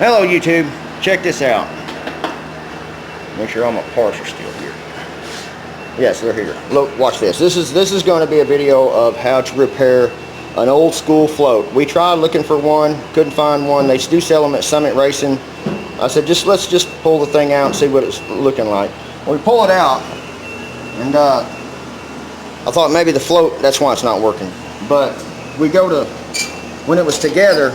Hello YouTube, check this out. Make sure all my parts are still here. Yes, they're here. Look, watch this. This is going to be a video of how to repair an old school float. We tried looking for one, couldn't find one. They do sell them at Summit Racing. I said, let's just pull the thing out and see what it's looking like. We pull it out, and I thought maybe the float, that's why it's not working. But we go to, when it was together,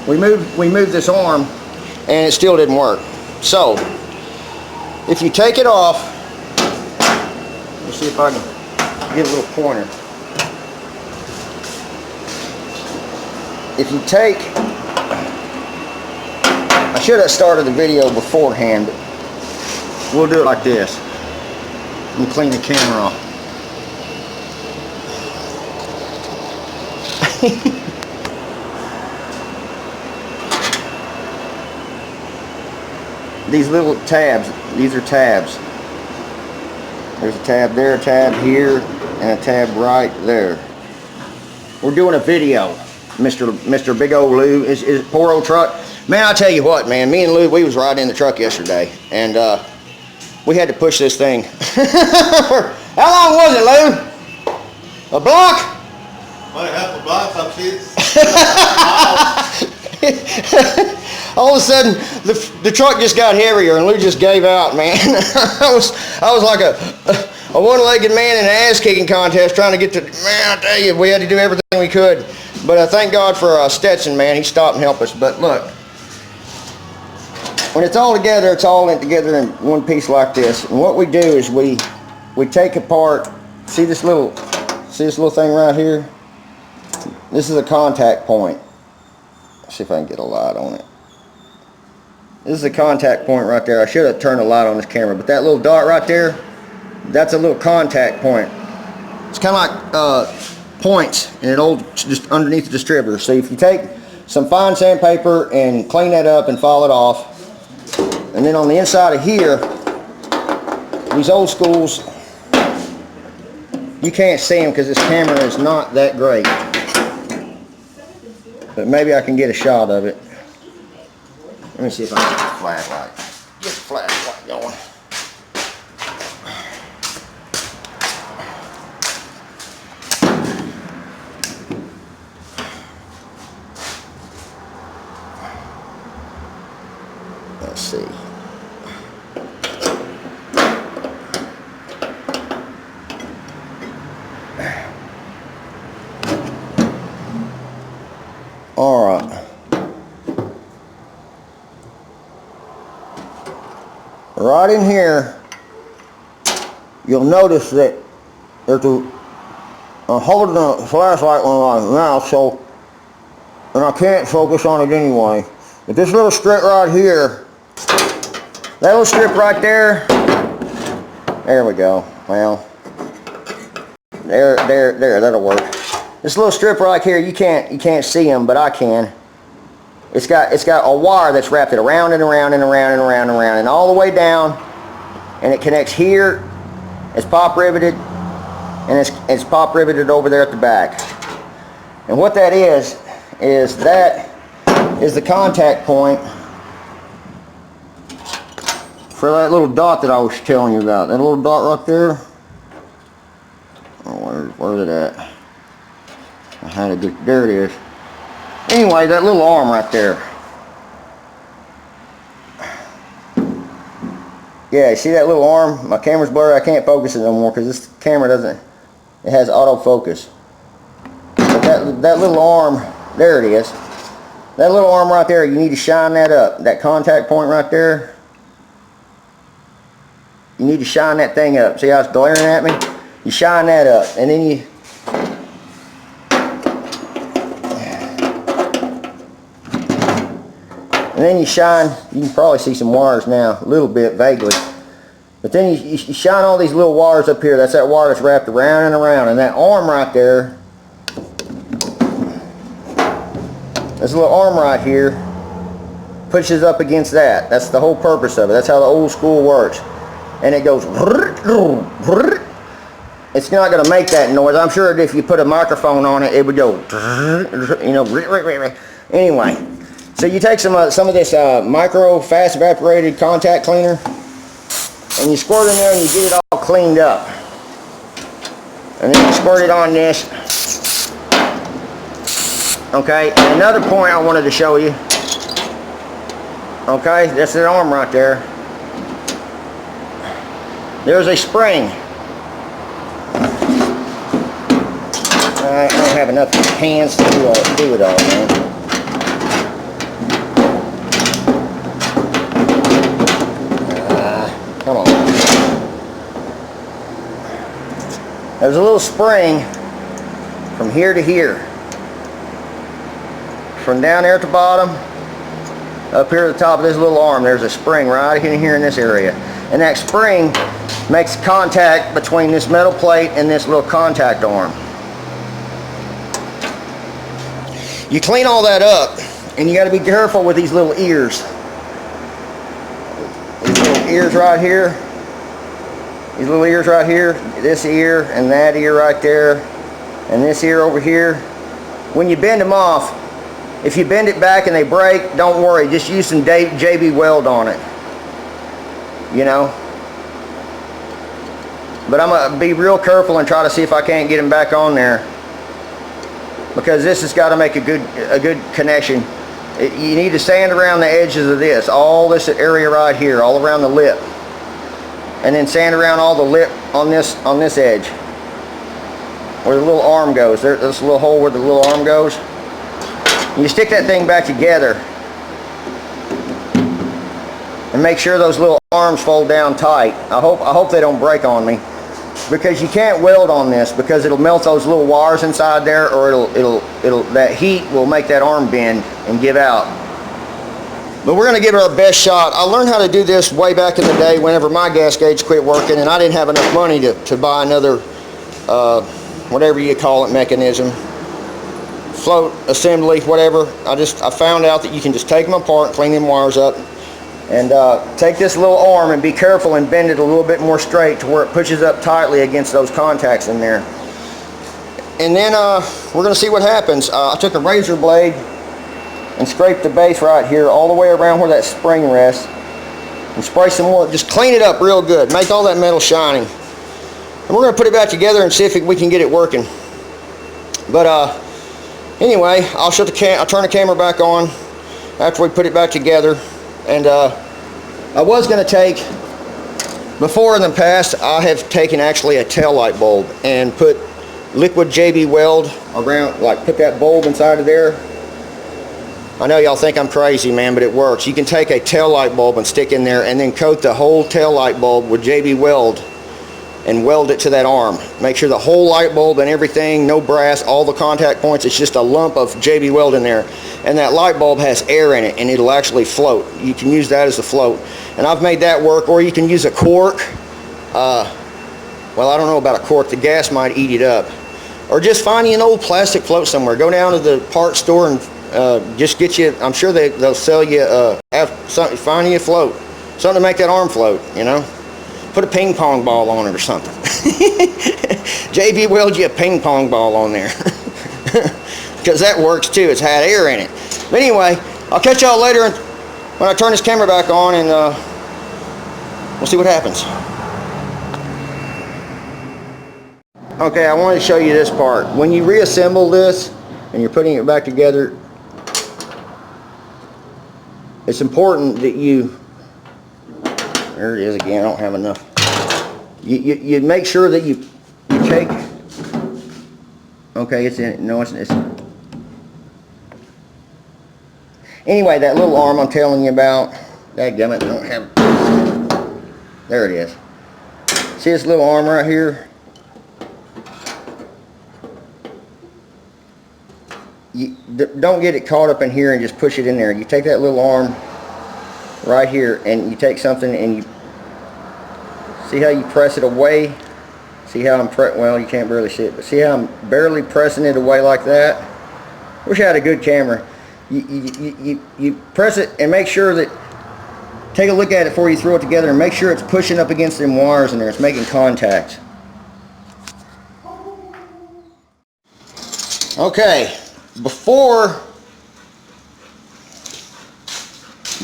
we moved this arm, and it still didn't work. So, if you take it off, let me see if I can get a little pointer. If you take, I should have started the video beforehand, but we'll do it like this. Let me clean the camera off. These little tabs, these are tabs. There's a tab there, a tab here, and a tab right there. We're doing a video, Mr. Big Old Lou, is poor old truck. Man, I'll tell you what, man, me and Lou, we was riding in the truck yesterday, and we had to push this thing. How long was it, Lou? A block? Well, half a block, some kids. All of a sudden, the truck just got heavier, and Lou just gave out, man. I was like a one-legged man in an ass-kicking contest trying to get to, man, I tell you, we had to do everything we could. But thank God for Stetson, man. He stopped and helped us. But look, when it's all together, it's all together in one piece like this. And what we do is we take apart, see this little thing right here? This is a contact point. Let's see if I can get a light on it. This is a contact point right there. I should have turned the light on this camera, but that little dot right there, that's a little contact point. It's kind of like points in an old, just underneath the distributor. So if you take some fine sandpaper and clean that up and file it off, and then on the inside of here, these old schools, you can't see them because this camera is not that great. But maybe I can get a shot of it. Let me see if I can get the flashlight. Get the flashlight going. Let's see. All right. Right in here, you'll notice that there's I'm holding a flashlight on my mouth, so, and I can't focus on it anyway. But this little strip right here, that little strip right there, there we go. Well, there, that'll work. This little strip right here, you can't see them, but I can. It's got a wire that's wrapped it around and around and around and around and around and all the way down, and it connects here. It's pop riveted, and it's pop riveted over there at the back. And what that is that is the contact point for that little dot that I was telling you about. That little dot right there. Oh, where's it at? I had a good, there it is. Anyway, that little arm right there. Yeah, see that little arm? My camera's blurry. I can't focus it no more because this camera doesn't, it has autofocus. But that little arm, there it is. That little arm right there, you need to shine that up. That contact point right there. You need to shine that thing up. See how it's glaring at me? You shine that up, and then you shine, you can probably see some wires now, a little bit, vaguely. But then you shine all these little wires up here. That's that wire that's wrapped around and around. And that arm right there, this little arm right here, pushes up against that. That's the whole purpose of it. That's how the old school works. And it goes, it's not going to make that noise. I'm sure if you put a microphone on it, it would go, you know, anyway. So you take some of this micro fast evaporated contact cleaner, and you squirt in there and you get it all cleaned up. And then you squirt it on this. Okay, and another point I wanted to show you. Okay, that's the arm right there. There's a spring. I don't have enough hands to do it all, man. Come on. There's a little spring from here to here. From down there at the bottom, up here at the top of this little arm, there's a spring right in here in this area. And that spring makes contact between this metal plate and this little contact arm. You clean all that up, and you got to be careful with these little ears. These little ears right here. These little ears right here. This ear and that ear right there. And this ear over here. When you bend them off, if you bend it back and they break, don't worry. Just use some JB Weld on it. You know. But I'm going to be real careful and try to see if I can't get them back on there. Because this has got to make a good connection. You need to sand around the edges of this, all this area right here, all around the lip, and then sand around all the lip on this edge, where the little arm goes. There's a little hole where the little arm goes. You stick that thing back together, and make sure those little arms fold down tight. I hope they don't break on me. Because you can't weld on this, because it'll melt those little wires inside there, or that heat will make that arm bend and give out. But we're going to give it our best shot. I learned how to do this way back in the day whenever my gas gauge quit working and I didn't have enough money to buy another whatever you call it mechanism, float assembly, whatever. I found out that you can just take them apart, clean them wires up, and take this little arm and be careful and bend it a little bit more straight to where it pushes up tightly against those contacts in there. And then we're going to see what happens. I took a razor blade and scraped the base right here all the way around where that spring rests, and spray some more. Just clean it up real good. Make all that metal shining. And we're going to put it back together and see if we can get it working. But anyway, I'll turn the camera back on after we put it back together. And I was going to take, before in the past, I have taken actually a tail light bulb and put liquid JB Weld around, like put that bulb inside of there. I know y'all think I'm crazy, man, but it works. You can take a tail light bulb and stick in there and then coat the whole tail light bulb with JB Weld and weld it to that arm. Make sure the whole light bulb and everything, no brass, all the contact points, it's just a lump of JB Weld in there. And that light bulb has air in it, and it'll actually float. You can use that as a float. And I've made that work, or you can use a cork. Well, I don't know about a cork. The gas might eat it up. Or just find you an old plastic float somewhere. Go down to the parts store and just get you, I'm sure they'll sell you, find you a float. Something to make that arm float, you know. Put a ping pong ball on it or something. JB Weld you a ping pong ball on there. Because that works too. It's had air in it. But anyway, I'll catch y'all later when I turn this camera back on, and we'll see what happens. Okay, I wanted to show you this part. When you reassemble this and you're putting it back together, it's important that you, there it is again, I don't have enough. You make sure that you take, okay, it's in it. No, it's anyway, that little arm I'm telling you about, dadgummit, I don't have, there it is. See this little arm right here? You don't get it caught up in here and just push it in there. You take that little arm right here and you take something and you see how you press it away. See how I'm well, you can't barely see it, but see how I'm barely pressing it away like that. Wish I had a good camera. You press it and make sure that, take a look at it before you throw it together and make sure it's pushing up against them wires in there. It's making contact. Okay, before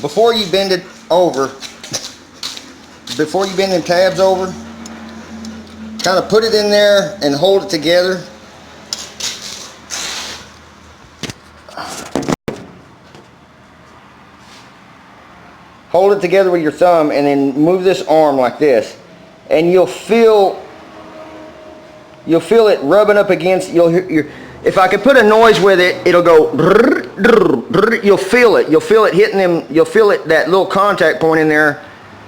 before you bend it over, before you bend them tabs over, kind of put it in there and hold it together. Hold it together with your thumb and then move this arm like this, and you'll feel it rubbing up against. If I could put a noise with it, it'll go. You'll feel it. You'll feel it hitting them. You'll feel it, that little contact point in there,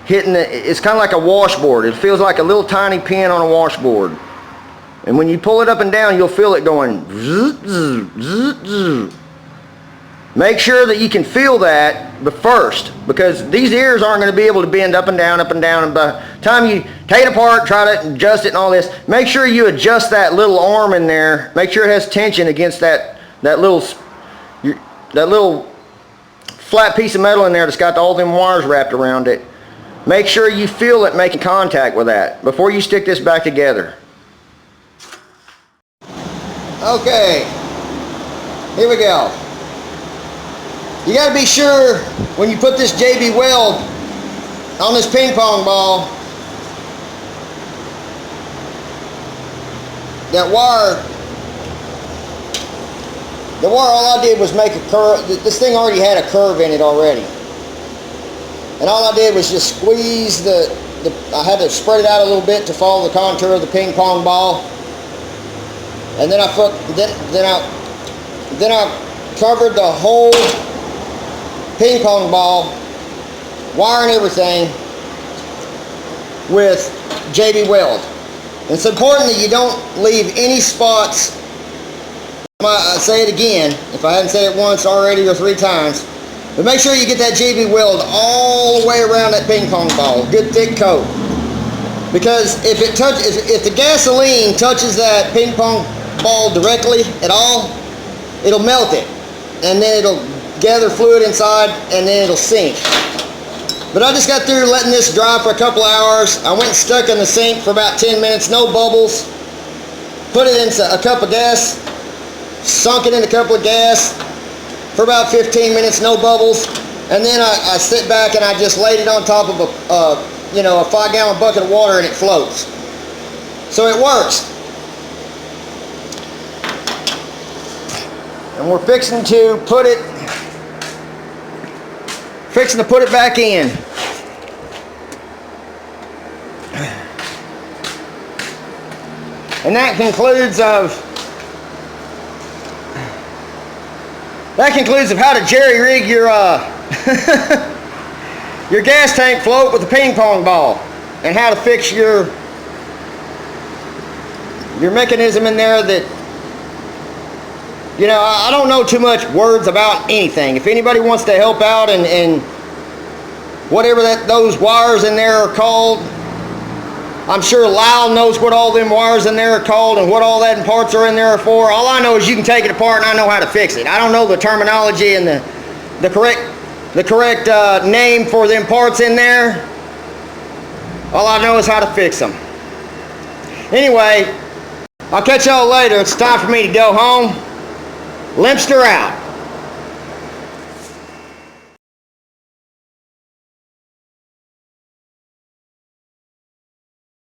hitting it. It's kind of like a washboard. It feels like a little tiny pin on a washboard. And when you pull it up and down, you'll feel it going. Make sure that you can feel that first, because these ears aren't going to be able to bend up and down, up and down. And by the time you take it apart, try to adjust it and all this, make sure you adjust that little arm in there. Make sure it has tension against that little flat piece of metal in there that's got all them wires wrapped around it. Make sure you feel it making contact with that before you stick this back together. Okay, here we go. You got to be sure when you put this JB weld on this ping pong ball, that wire, all I did was make a curve. This thing already had a curve in it already. And all I did was just squeeze I had to spread it out a little bit to follow the contour of the ping pong ball. And then I covered the whole ping pong ball, wire and everything, with JB weld. And it's important that you don't leave any spots. I say it again, if I hadn't said it once already or 3 times, but make sure you get that JB weld all the way around that ping pong ball, good thick coat. Because if the gasoline touches that ping pong ball directly at all, it'll melt it, and then it'll gather fluid inside, and then it'll sink. But I just got through letting this dry for a couple hours. I went and stuck in the sink for about 10 minutes, no bubbles. Put it in a cup of gas, sunk it in a cup of gas for about 15 minutes, no bubbles. And then I sit back and I just laid it on top of a 5-gallon bucket of water, and it floats. So it works. And we're fixing to put it back in. And that concludes of how to jerry rig your your gas tank float with a ping pong ball, and how to fix your mechanism in there. That, I don't know too much words about anything. If anybody wants to help out and whatever those wires in there are called, I'm sure Lyle knows what all them wires in there are called and what all that parts are in there are for. All I know is you can take it apart and I know how to fix it. I don't know the terminology and the correct name for them parts in there. All I know is how to fix them. Anyway, I'll catch y'all later. It's time for me to go home. Limpster out.